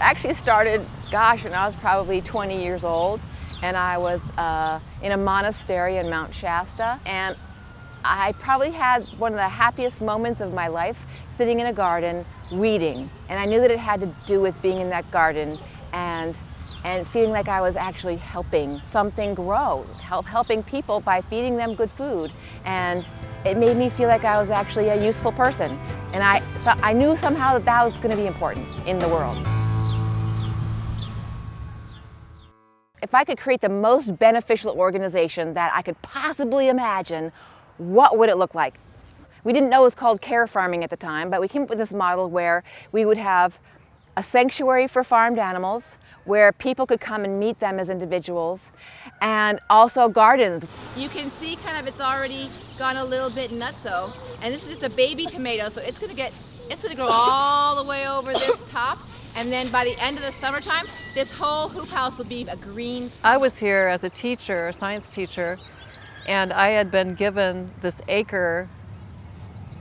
actually started, gosh, when I was probably 20 years old, and I was in a monastery in Mount Shasta, and I probably had one of the happiest moments of my life sitting in a garden reading. And I knew that it had to do with being in that garden and feeling like I was actually helping something grow, helping people by feeding them good food. And it made me feel like I was actually a useful person. And I knew somehow that that was going to be important in the world. If I could create the most beneficial organization that I could possibly imagine, what would it look like? We didn't know it was called care farming at the time, but we came up with this model where we would have a sanctuary for farmed animals, where people could come and meet them as individuals, and also gardens. You can see kind of it's already gone a little bit nutso, and this is just a baby tomato, so it's gonna go all the way over this top, and then by the end of the summertime, this whole hoop house will be a green. I was here as a teacher, a science teacher, and I had been given this acre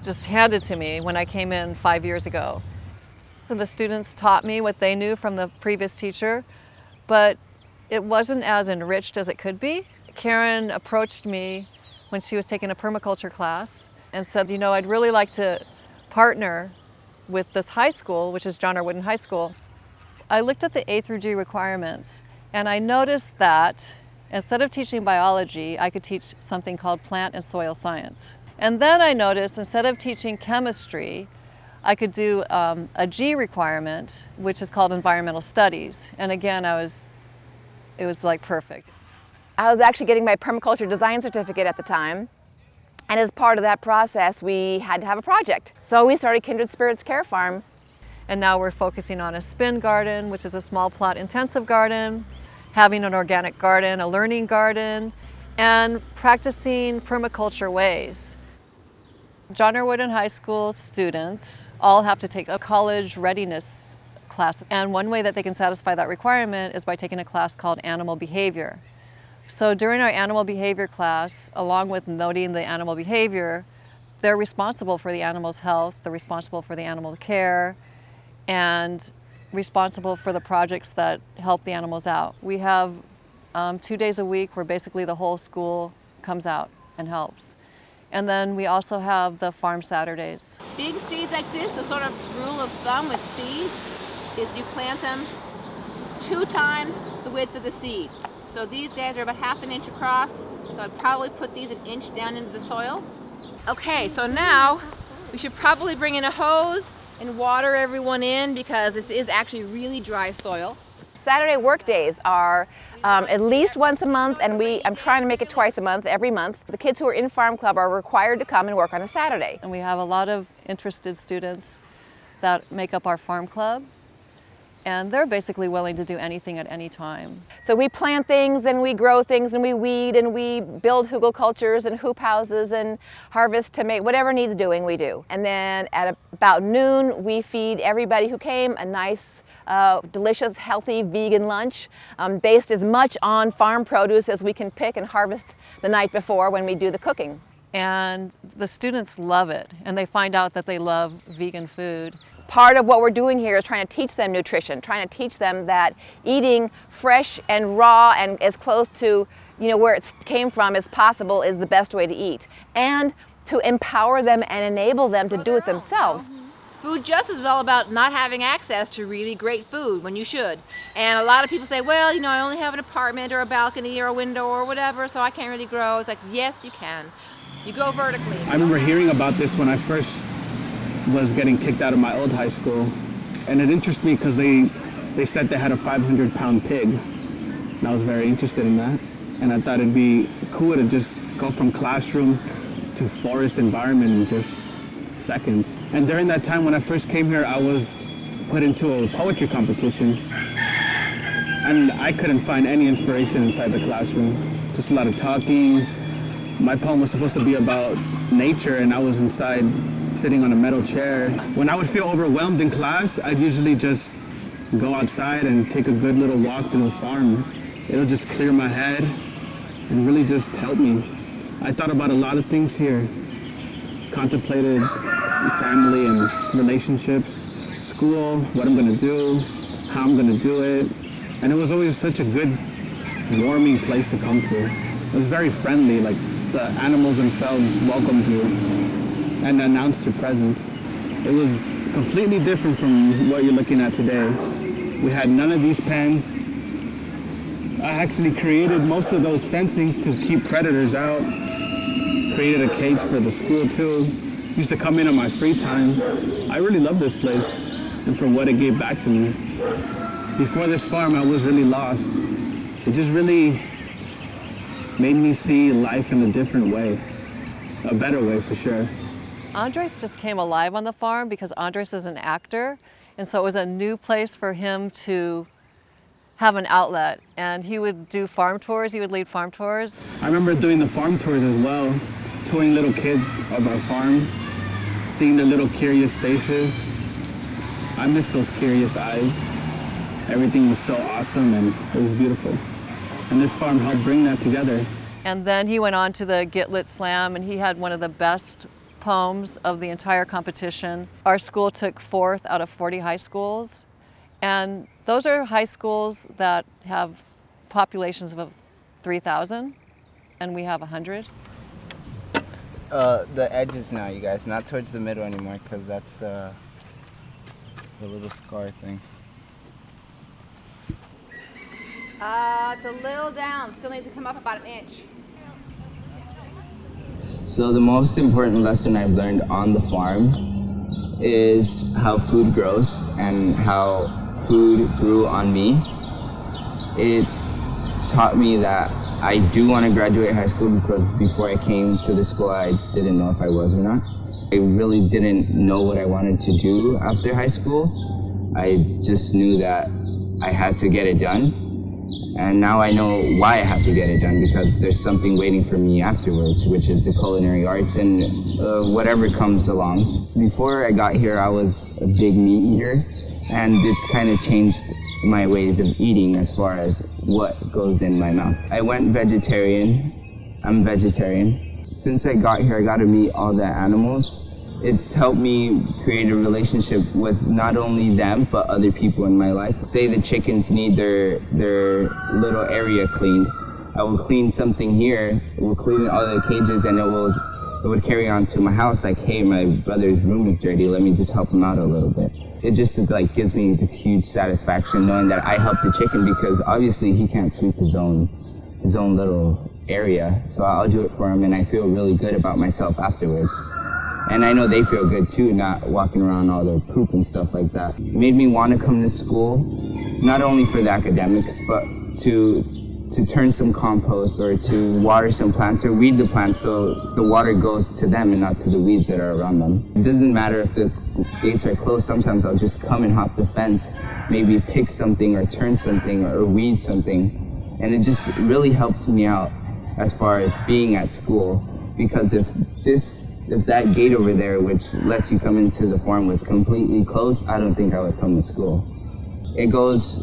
just handed to me when I came in 5 years ago. So the students taught me what they knew from the previous teacher, but it wasn't as enriched as it could be. Karen approached me when she was taking a permaculture class and said, you know, I'd really like to partner with this high school, which is John R. Wooden High School. I looked at the A through G requirements, and I noticed that instead of teaching biology, I could teach something called plant and soil science. And then I noticed instead of teaching chemistry, I could do a G requirement, which is called environmental studies. And again, it was like perfect. I was actually getting my permaculture design certificate at the time. And as part of that process, we had to have a project. So we started Kindred Spirits Care Farm. And now we're focusing on a spin garden, which is a small plot intensive garden, having an organic garden, a learning garden, and practicing permaculture ways. John R. Wooden High School students all have to take a college readiness class. And one way that they can satisfy that requirement is by taking a class called animal behavior. So during our animal behavior class, along with noting the animal behavior, they're responsible for the animal's health, they're responsible for the animal care, and responsible for the projects that help the animals out. We have 2 days a week where basically the whole school comes out and helps. And then we also have the farm Saturdays. Big seeds like this, the sort of rule of thumb with seeds is you plant them 2 times the width of the seed. So these guys are about 1/2 inch across, so I'd probably put these 1 inch down into the soil. Okay, so now we should probably bring in a hose and water everyone in because this is actually really dry soil. Saturday work days are at least once a month, and I'm trying to make it twice a month, every month. The kids who are in Farm Club are required to come and work on a Saturday. And we have a lot of interested students that make up our Farm Club, and they're basically willing to do anything at any time. So we plant things, and we grow things, and we weed, and we build hugelkultures and hoop houses and harvest tomato, whatever needs doing, we do. And then at about noon, we feed everybody who came a nice delicious, healthy vegan lunch based as much on farm produce as we can pick and harvest the night before when we do the cooking. And the students love it, and they find out that they love vegan food. Part of what we're doing here is trying to teach them nutrition, trying to teach them that eating fresh and raw and as close to where it came from as possible is the best way to eat, and to empower them and enable them to do it themselves. Food justice is all about not having access to really great food when you should. And a lot of people say, well, I only have an apartment or a balcony or a window or whatever, so I can't really grow. It's like, yes, you can. You go vertically. I remember hearing about this when I first was getting kicked out of my old high school. And it interested me because they said they had a 500-pound pig. And I was very interested in that. And I thought it'd be cool to just go from classroom to forest environment in just seconds. And during that time when I first came here, I was put into a poetry competition, and I couldn't find any inspiration inside the classroom. Just a lot of talking. My poem was supposed to be about nature, and I was inside sitting on a metal chair. When I would feel overwhelmed in class, I'd usually just go outside and take a good little walk through the farm. It'll just clear my head and really just help me. I thought about a lot of things here. Contemplated family and relationships, school, what I'm gonna do, how how I'm gonna do it. And it was always such a good, warming place to come to. It was very friendly, like the animals themselves welcomed you and announced your presence. It was completely different from what you're looking at today. We had none of these pens. I actually created most of those fencings to keep predators out. Created a cage for the school too. Used to come in on my free time. I really love this place and for what it gave back to me. Before this farm, I was really lost. It just really made me see life in a different way, a better way for sure. Andres just came alive on the farm because Andres is an actor, and so it was a new place for him to have an outlet. And he would do farm tours, he would lead farm tours. I remember doing the farm tours as well, touring little kids of our farm, seeing the little curious faces. I miss those curious eyes. Everything was so awesome and it was beautiful. And this farm helped bring that together. And then he went on to the Get Lit Slam, and he had one of the best poems of the entire competition. Our school took 4th out of 40 high schools. And those are high schools that have populations of 3,000, and we have 100. The edges now, you guys, not towards the middle anymore, because that's the little scar thing. It's a little down. Still needs to come up about an inch. So the most important lesson I've learned on the farm is how food grows and how food grew on me. It taught me that I do want to graduate high school because before I came to the school I didn't know if I was or not. I really didn't know what I wanted to do after high school. I just knew that I had to get it done. And now I know why I have to get it done, because there's something waiting for me afterwards, which is the culinary arts and whatever comes along. Before I got here, I was a big meat eater, and it's kind of changed my ways of eating as far as what goes in my mouth. I went vegetarian. I'm vegetarian. Since I got here, I got to meet all the animals. It's helped me create a relationship with not only them, but other people in my life. Say the chickens need their little area cleaned. I will clean something here, it will clean all the cages, and it would carry on to my house like, hey, my brother's room is dirty, let me just help him out a little bit. It just like gives me this huge satisfaction knowing that I helped the chicken, because obviously he can't sweep his own little area. So I'll do it for him, and I feel really good about myself afterwards. And I know they feel good too, not walking around all their poop and stuff like that. It made me want to come to school, not only for the academics, but to turn some compost or to water some plants or weed the plants so the water goes to them and not to the weeds that are around them. It doesn't matter if the gates are closed. Sometimes I'll just come and hop the fence, maybe pick something or turn something or weed something. And it just really helps me out as far as being at school, because if that gate over there, which lets you come into the farm, was completely closed, I don't think I would come to school. It goes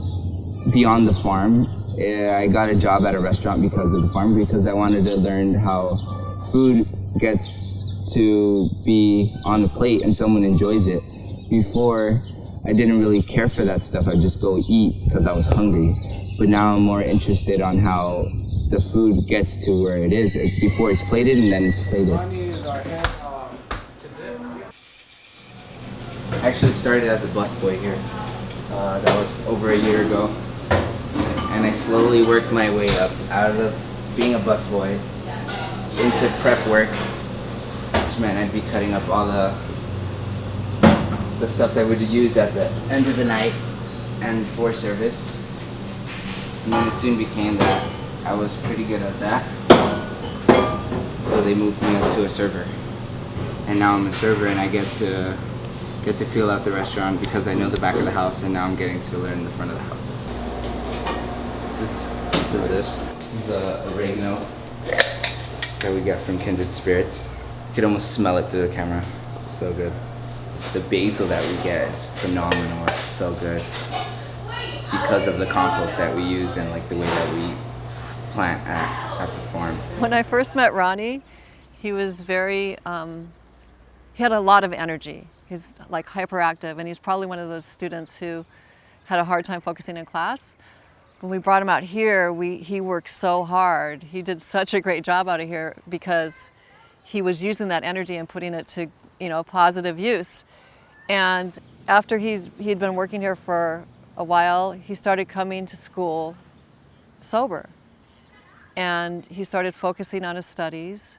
beyond the farm. I got a job at a restaurant because of the farm, because I wanted to learn how food gets to be on the plate and someone enjoys it. Before, I didn't really care for that stuff. I'd just go eat because I was hungry. But now I'm more interested on how the food gets to where it is before it's plated and then it's plated. I actually started as a busboy here. That was over a year ago. And I slowly worked my way up out of being a busboy into prep work, which meant I'd be cutting up all the stuff that we would use at the end of the night and for service. And then it soon became that I was pretty good at that. So they moved me up to a server. And now I'm a server, and I get to feel out the restaurant because I know the back of the house, and now I'm getting to learn the front of the house. This is it. This is the oregano that we get from Kindred Spirits. You could almost smell it through the camera. It's so good. The basil that we get is phenomenal. It's so good because of the compost that we use and like the way that we plant at the farm. When I first met Ronnie, he was very, he had a lot of energy. He's like hyperactive, and he's probably one of those students who had a hard time focusing in class. When we brought him out here, he worked so hard. He did such a great job out of here because he was using that energy and putting it to, positive use. And after he'd been working here for a while, he started coming to school sober. And he started focusing on his studies,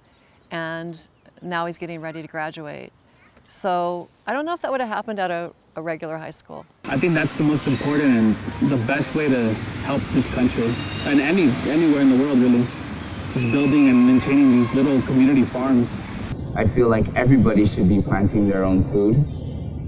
and now he's getting ready to graduate. So I don't know if that would have happened at a regular high school. I think that's the most important and the best way to help this country, and anywhere in the world really. Just building and maintaining these little community farms. I feel like everybody should be planting their own food,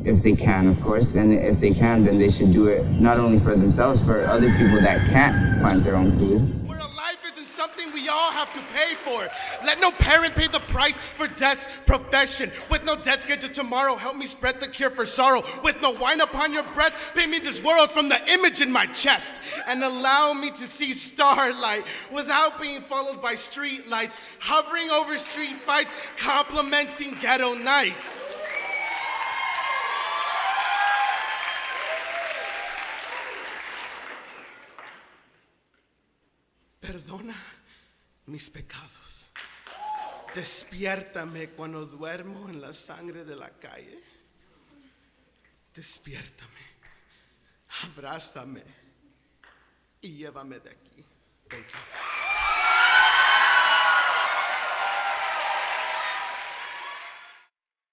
if they can, of course. And if they can, then they should do it not only for themselves, for other people that can't plant their own food. Where a life isn't something we all have to pay for. Let no parent pay the price for death's profession. With no debts get to tomorrow, help me spread the cure for sorrow. With no wine upon your breath, paint me this world from the image in my chest. And allow me to see starlight without being followed by street lights. Hovering over street fights, complimenting ghetto nights. Perdona mis pecados. Despiértame cuando duermo en la sangre de la calle. Despiértame, abrázame y llévame de aquí. Thank you.